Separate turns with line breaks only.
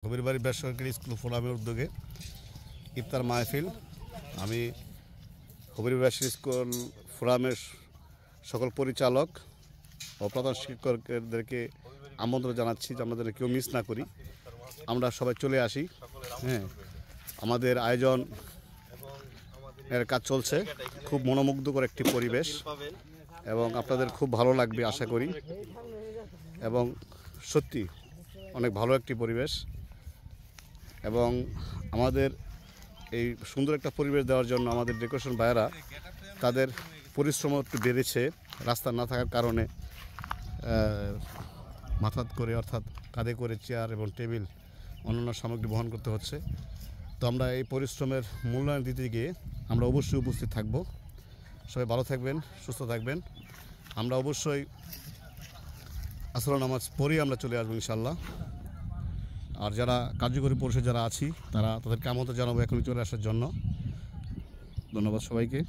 হবিরবাড়ি বেসরকারি স্কুল ফোরামের উদ্যোগে ইফতার মাহফিল। আমি হবিরবাড়ি স্কুল ফোরামের সকল পরিচালক ও প্রধান শিক্ষকদেরকে আমন্ত্রণ জানাচ্ছি যে আমাদের কেউ মিস না করি, আমরা সবাই চলে আসি। হ্যাঁ, আমাদের আয়োজন এর কাজ চলছে, খুব মনোমুগ্ধকর একটি পরিবেশ এবং আপনাদের খুব ভালো লাগবে আশা করি। এবং সত্যি অনেক ভালো একটি পরিবেশ এবং আমাদের এই সুন্দর একটা পরিবেশ দেওয়ার জন্য আমাদের ডেকোরেশন ভাইয়েরা তাদের পরিশ্রম একটু বেড়েছে। রাস্তা না থাকার কারণে মাথা করে অর্থাৎ কাঁধে করে চেয়ার এবং টেবিল অন্যান্য সামগ্রী বহন করতে হচ্ছে। তো আমরা এই পরিশ্রমের মূল্যায়ন দিতে গিয়ে আমরা অবশ্যই উপস্থিত থাকব। সবাই ভালো থাকবেন, সুস্থ থাকবেন। আমরা অবশ্যই আসর নামাজ পড়েই আমরা চলে আসবো ইনশাল্লাহ। আর যারা কার্যকরী পরিষদ যারা আছি তাদেরকে আমন্ত্রণ জানাবো এখনই চলে আসার জন্য। ধন্যবাদ সবাইকে।